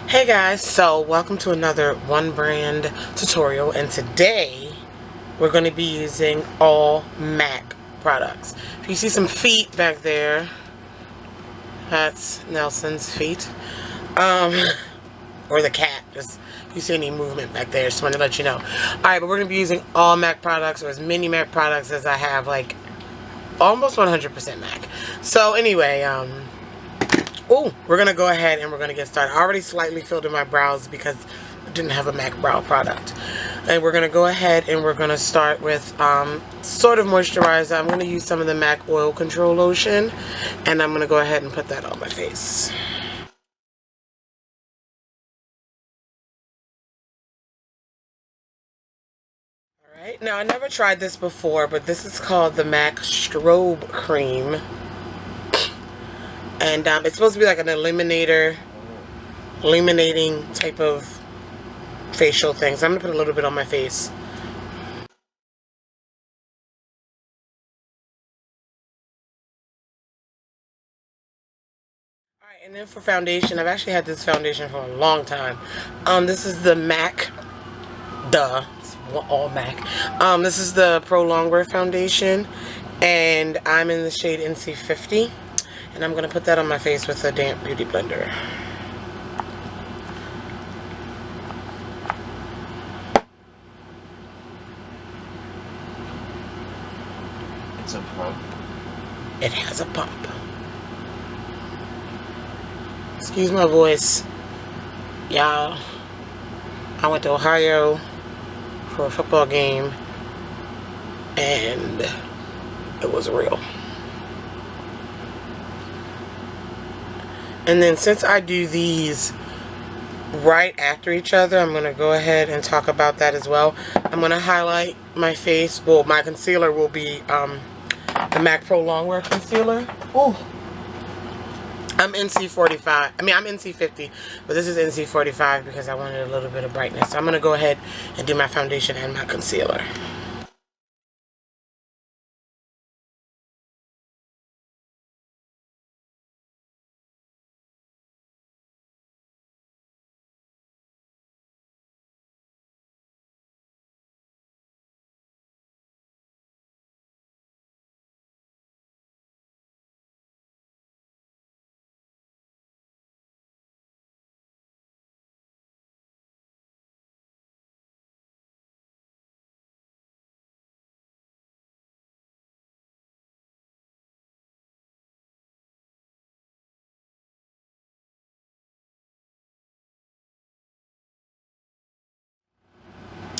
Hey guys, so welcome to another one brand tutorial, and today we're going to be using all MAC products. If you see some feet back there, that's Nelson's feet, or the cat. Just if you see any movement back there, just wanted to let you know. Alright, but we're going to be using all MAC products, or as many MAC products as I have, like almost 100% MAC. So anyway, we're going to go ahead and we're going to get started. I already slightly filled in my brows because I didn't have a MAC brow product. And we're going to go ahead and we're going to start with sort of moisturizer. I'm going to use some of the MAC Oil Control Lotion. And I'm going to go ahead and put that on my face. Alright, now I never tried this before, but this is called the MAC Strobe Cream. And it's supposed to be like an illuminating type of facial thing. So I'm going to put a little bit on my face. Alright, and then for foundation, I've actually had this foundation for a long time. This is the MAC, it's all MAC. This is the Pro Longwear foundation, and I'm in the shade NC50. And I'm going to put that on my face with a damp beauty blender. It's a pump. It has a pump. Excuse my voice. Y'all, I went to Ohio for a football game, and it was real. And then since I do these right after each other, I'm going to go ahead and talk about that as well. I'm going to highlight my face. Well, my concealer will be the MAC Pro Longwear concealer. Oh, I'm NC45. I mean, I'm NC50, but this is NC45 because I wanted a little bit of brightness. So I'm going to go ahead and do my foundation and my concealer.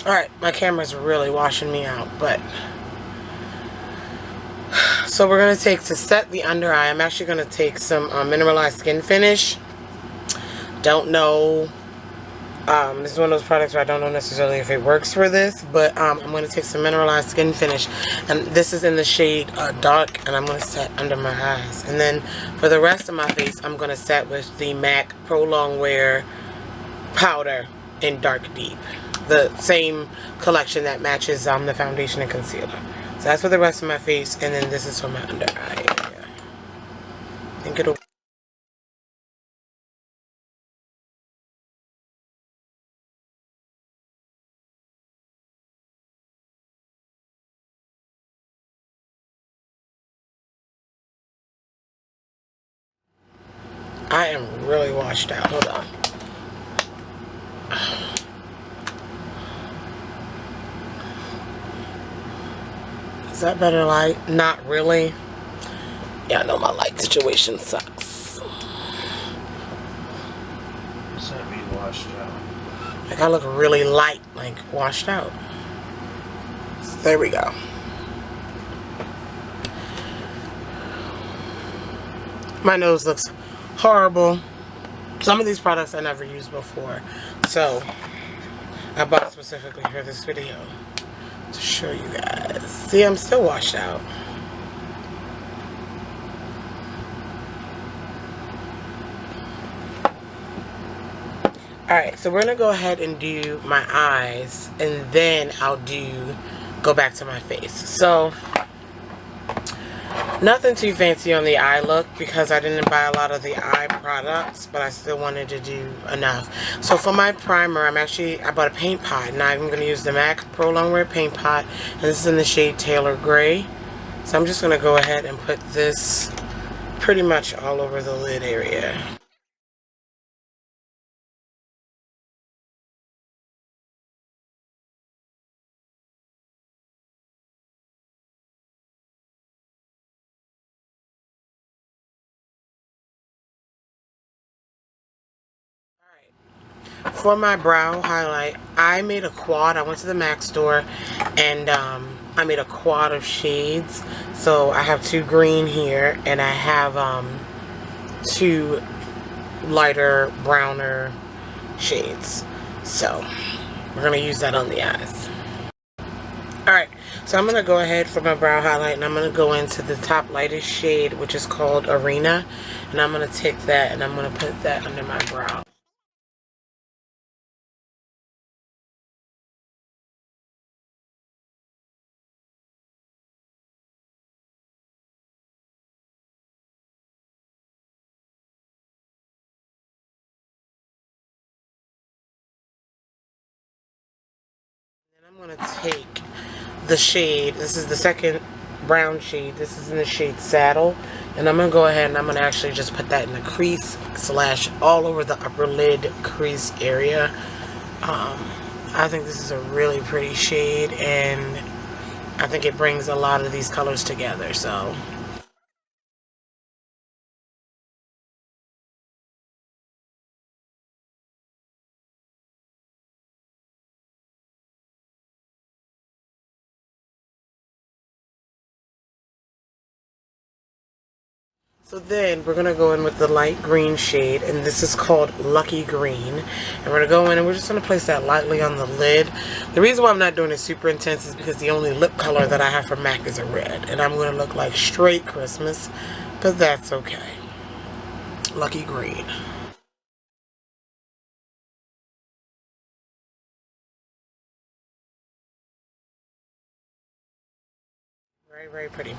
Alright, my camera's really washing me out, but so we're going to take, to set the under eye, I'm actually going to take some mineralized skin finish. Don't know, this is one of those products where I don't know necessarily if it works for this, but I'm going to take some mineralized skin finish, and this is in the shade dark, and I'm going to set under my eyes. And then for the rest of my face, I'm going to set with the MAC Pro Longwear powder in dark deep, the same collection that matches the foundation and concealer. So that's for the rest of my face, and then this is for my under eye area. I think it'll... I am really washed out. Hold on. Is that better light? Not really. Yeah, I know my light situation sucks. Does that mean washed out? Like, I look really light, like washed out. So there we go. My nose looks horrible. Some of these products I never used before, so I bought specifically for this video to show you guys. See, I'm still washed out. Alright, so we're going to go ahead and do my eyes, and then I'll go back to my face. So Nothing too fancy on the eye look because I didn't buy a lot of the eye products, but I still wanted to do enough. So for my primer, I bought a paint pot. Now I'm going to use the M.A.C Pro Longwear paint pot, and this is in the shade Taylor Gray. So I'm just going to go ahead and put this pretty much all over the lid area. For my brow highlight, I made a quad. I went to the M.A.C store and I made a quad of shades. So I have 2 green here and I have 2 lighter, browner shades. So we're going to use that on the eyes. Alright, so I'm going to go ahead for my brow highlight and I'm going to go into the top lightest shade, which is called Arena. And I'm going to take that and I'm going to put that under my brow. I'm going to take the shade, this is the second brown shade, this is in the shade Saddle, and I'm going to go ahead and I'm going to actually just put that in the crease / all over the upper lid crease area. I think this is a really pretty shade and I think it brings a lot of these colors together, so. So then we're going to go in with the light green shade, and this is called Lucky Green. And we're going to go in and we're just going to place that lightly on the lid. The reason why I'm not doing it super intense is because the only lip color that I have from M.A.C is a red. And I'm going to look like straight Christmas, but that's okay. Lucky Green. Very, very pretty.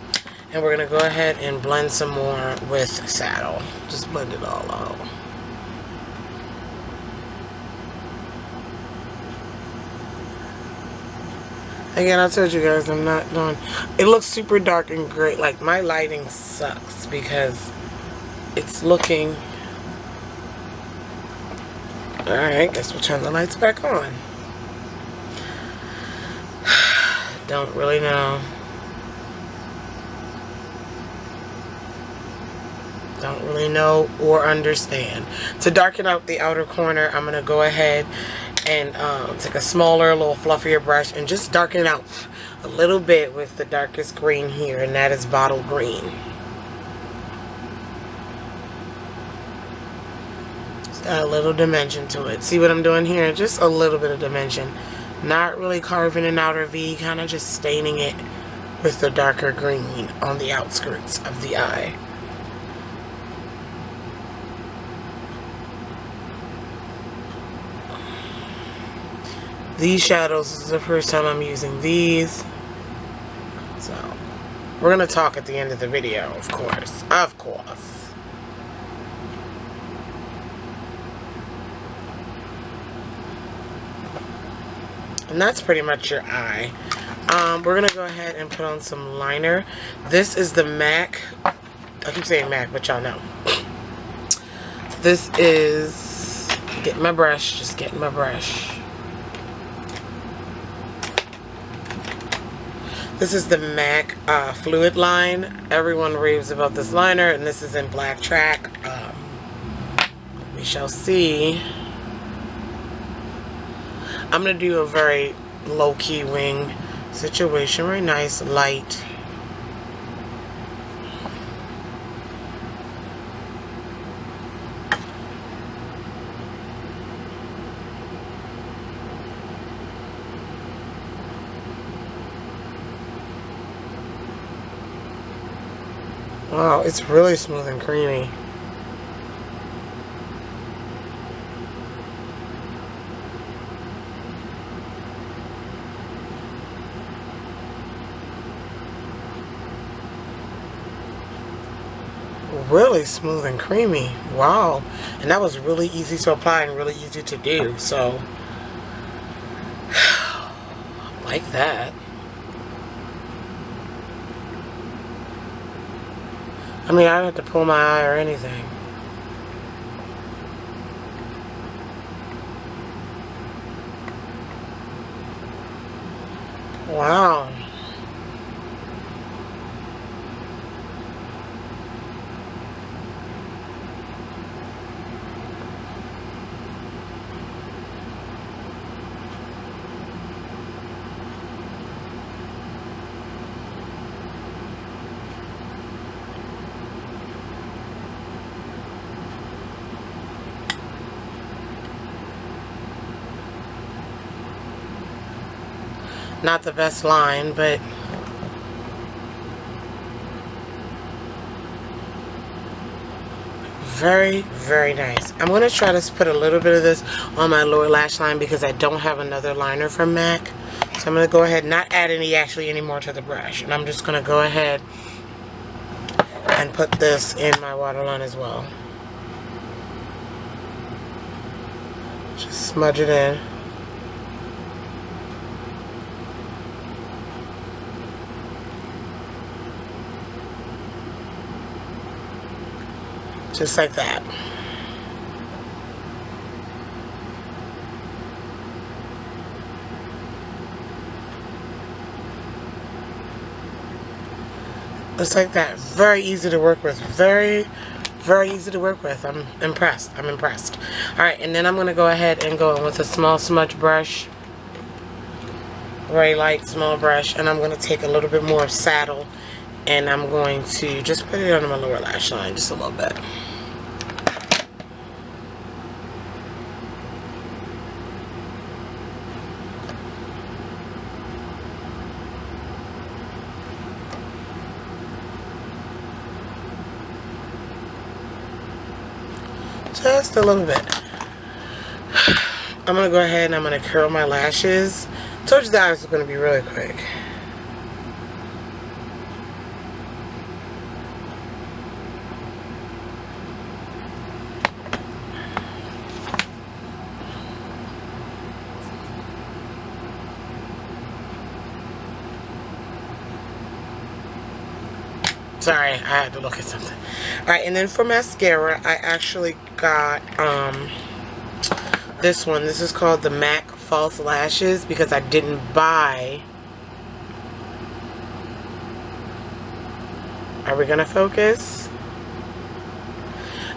And we're going to go ahead and blend some more with Saddle. Just blend it all out. Again, I told you guys I'm not doing... It looks super dark and great. Like, my lighting sucks because it's looking... Alright, guess we'll turn the lights back on. Don't really know. Don't really know or understand. To darken out the outer corner, I'm going to go ahead and take a smaller, a little fluffier brush and just darken out a little bit with the darkest green here, and that is Bottle Green. Just got a little dimension to it. See what I'm doing here? Just a little bit of dimension. Not really carving an outer V, kind of just staining it with the darker green on the outskirts of the eye. These shadows, this is the first time I'm using these. So, we're going to talk at the end of the video, of course. Of course. And that's pretty much your eye. We're going to go ahead and put on some liner. This is the M.A.C. I keep saying M.A.C, but y'all know. This is... Get my brush. Just getting my brush. This is the M.A.C Fluid Line. Everyone raves about this liner, and this is in Black Track. We shall see. I'm going to do a very low-key wing situation. Very nice, light. Wow, it's really smooth and creamy. really smooth and creamy. Wow. And that was really easy to apply and really easy to do. So, like that. I mean, I didn't have to pull my eye or anything. Wow. Not the best line, but very, very nice. I'm going to try to put a little bit of this on my lower lash line because I don't have another liner from M.A.C. So I'm going to go ahead and not add any more to the brush. And I'm just going to go ahead and put this in my waterline as well. Just smudge it in. Just like that. Just like that. Very easy to work with. Very, very easy to work with. I'm impressed. I'm impressed. Alright, and then I'm going to go ahead and go in with a small smudge brush. Very light, small brush. And I'm going to take a little bit more saddle. And I'm going to just put it on my lower lash line just a little bit. Just a little bit. I'm going to go ahead and I'm going to curl my lashes. Told you that was going to be really quick. Sorry, I had to look at something. Alright, and then for mascara, I actually got this one. This is called the M.A.C False Lashes because I didn't buy... Are we going to focus?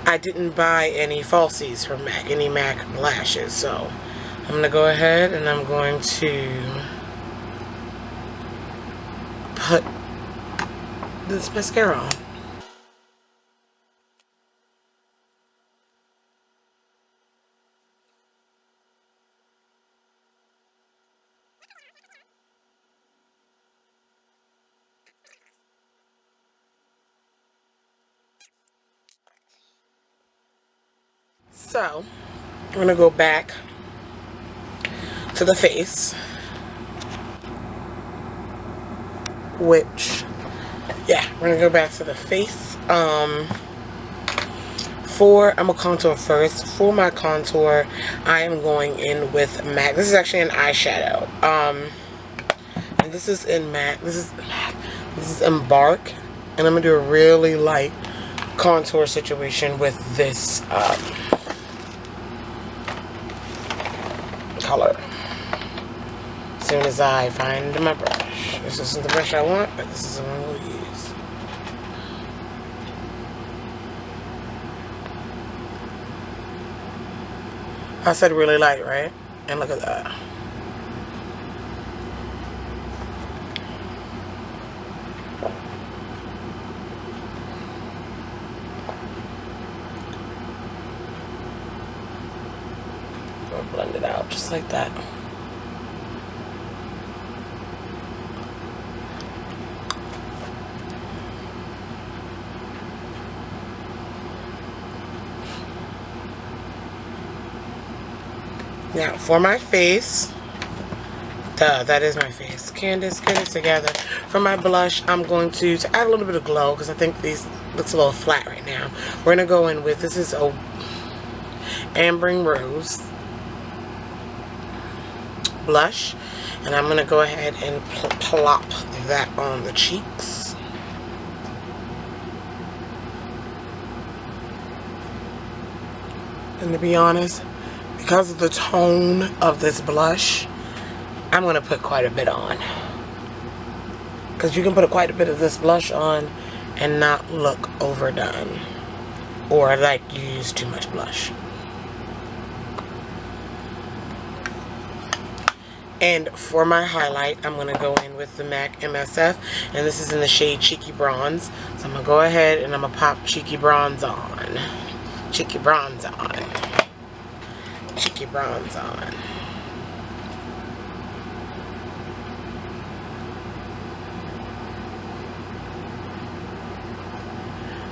I didn't buy any falsies from M.A.C, any M.A.C lashes. So, I'm going to go ahead and I'm going to put this mascara on. So, I'm going to go back to the face, which, yeah, we're going to go back to the face. I'm going to contour first. For my contour, I am going in with M.A.C. This is actually an eyeshadow. And this is in M.A.C. This is Embark. And I'm going to do a really light contour situation with this color. As soon as I find my brush. This isn't the brush I want, but this is the one we'll use. I said really light, right? And look at that. I'll blend it out just like that. Now, for my face, that is my face. Candace, get it together. For my blush, I'm going to add a little bit of glow, because I think these looks a little flat right now. We're going to go in with, this is a Ambering Rose blush. And I'm going to go ahead and plop that on the cheeks. And to be honest, because of the tone of this blush, I'm going to put quite a bit on. Because you can put quite a bit of this blush on and not look overdone. Or like you use too much blush. And for my highlight, I'm going to go in with the MAC MSF. And this is in the shade Cheeky Bronze. So I'm going to go ahead and I'm going to pop Cheeky Bronze on. Cheeky Bronze on. Cheeky Bronze on.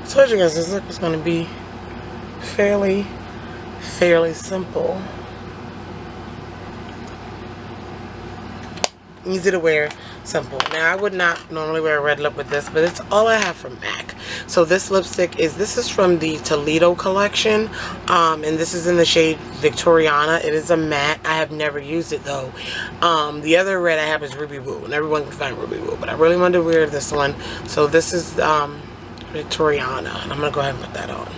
So I told you guys this look was going to be fairly simple. Easy to wear, simple. Now I would not normally wear a red lip with this, but it's all I have from MAC. So this lipstick is from the Toledo collection, and this is in the shade Victoriana. It is a matte. I have never used it though. The other red I have is Ruby Woo, and everyone can find Ruby Woo, but I really wanted to wear this one. So this is Victoriana, and I'm gonna go ahead and put that on.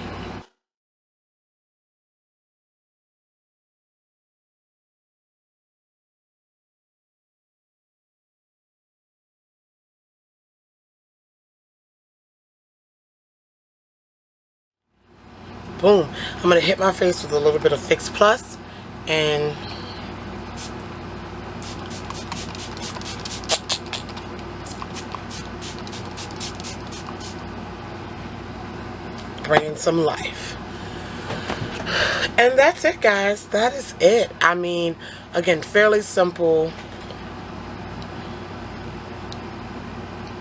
Boom. I'm going to hit my face with a little bit of Fix Plus and bring in some life. And that's it, guys. That is it. I mean, again, fairly simple.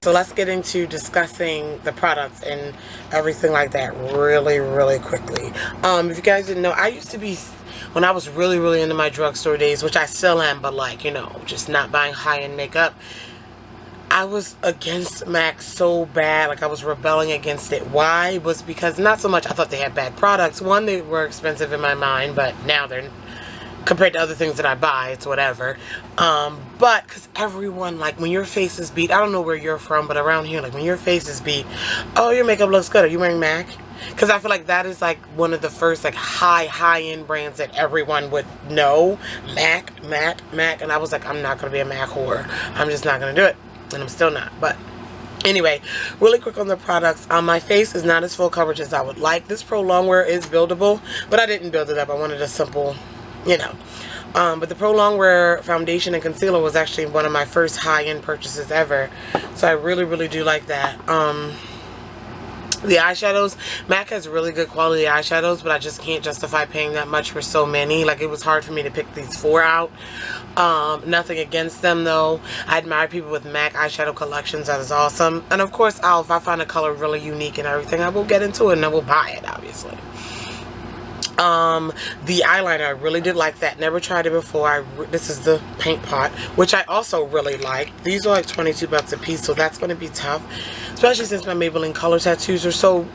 So let's get into discussing the products and everything like that really quickly. If you guys didn't know, I used to be, when I was really into my drugstore days, which I still am, but like, you know, just not buying high-end makeup, I was against MAC so bad. Like I was rebelling against it. Why? Was because not so much I thought they had bad products. One, they were expensive in my mind, but now they're, compared to other things that I buy, it's whatever. But because everyone, like when your face is beat, I don't know where you're from, but around here, like when your face is beat, oh, your makeup looks good. Are you wearing MAC? Because I feel like that is like one of the first like high-end brands that everyone would know. MAC. And I was like, I'm not going to be a MAC whore. I'm just not going to do it. And I'm still not. But anyway, really quick on the products. My face is not as full coverage as I would like. This Pro Longwear is buildable, but I didn't build it up. I wanted a simple, you know. But the Pro Longwear foundation and concealer was actually one of my first high-end purchases ever. So I really do like that. The eyeshadows, MAC has really good quality eyeshadows, but I just can't justify paying that much for so many. Like, it was hard for me to pick these 4 out. Nothing against them, though. I admire people with MAC eyeshadow collections. That is awesome. And, of course, if I find a color really unique and everything, I will get into it and I will buy it, obviously. The eyeliner, I really did like that. Never tried it before. This is the Paint Pot, which I also really like. These are like 22 bucks a piece, so that's going to be tough, especially since my Maybelline color tattoos are so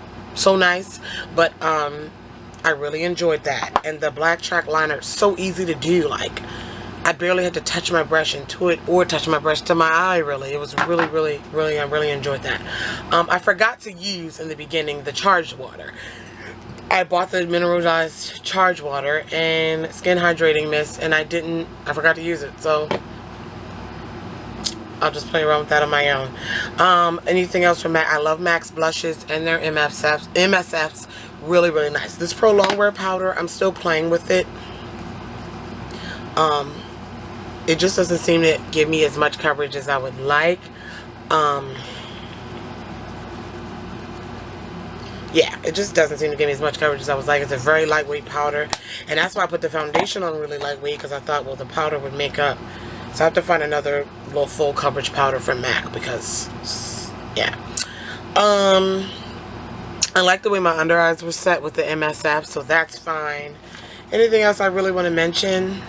nice. But I really enjoyed that. And the black track liner, so easy to do. Like, I barely had to touch my brush into it or touch my brush to my eye, really. It was really, I really enjoyed that. I forgot to use in the beginning the charged water. I bought the mineralized charged water and skin hydrating mist, and I forgot to use it, so I'll just play around with that on my own. Anything else from MAC? I love MAC's blushes and their MSFs. Really nice. This Pro Longwear powder, I'm still playing with it. It just doesn't seem to give me as much coverage as I would like. Yeah, it just doesn't seem to give me as much coverage as I was like. It's a very lightweight powder. And that's why I put the foundation on really lightweight, because I thought, well, the powder would make up. So I have to find another little full coverage powder from MAC because, yeah. I like the way my under eyes were set with the MSF, so that's fine. Anything else I really want to mention?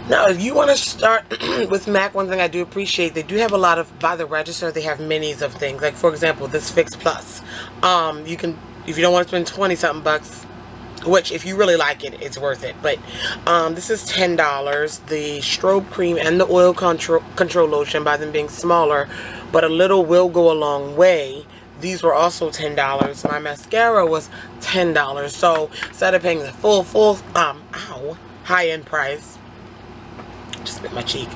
Now, if you want to start with MAC, one thing I do appreciate, they do have a lot of, by the register, they have minis of things. Like, for example, this Fix Plus. You can, if you don't want to spend 20-something bucks, which, if you really like it, it's worth it. But this is $10. The strobe cream and the oil control lotion, by them being smaller, but a little will go a long way. These were also $10. My mascara was $10. So instead of paying the full high-end price, just bit my cheek,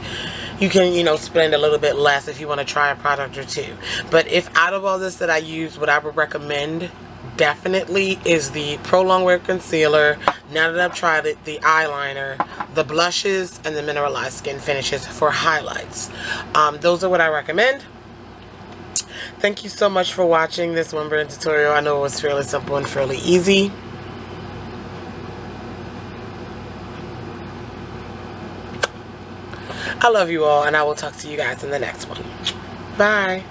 you can, you know, spend a little bit less if you want to try a product or two. But if out of all this that I use, what I would recommend definitely is the Pro Longwear Concealer. Now that I've tried it, the eyeliner, the blushes, and the mineralized skin finishes for highlights. Those are what I recommend. Thank you so much for watching this one brand tutorial. I know it was fairly simple and fairly easy. I love you all, and I will talk to you guys in the next one. Bye.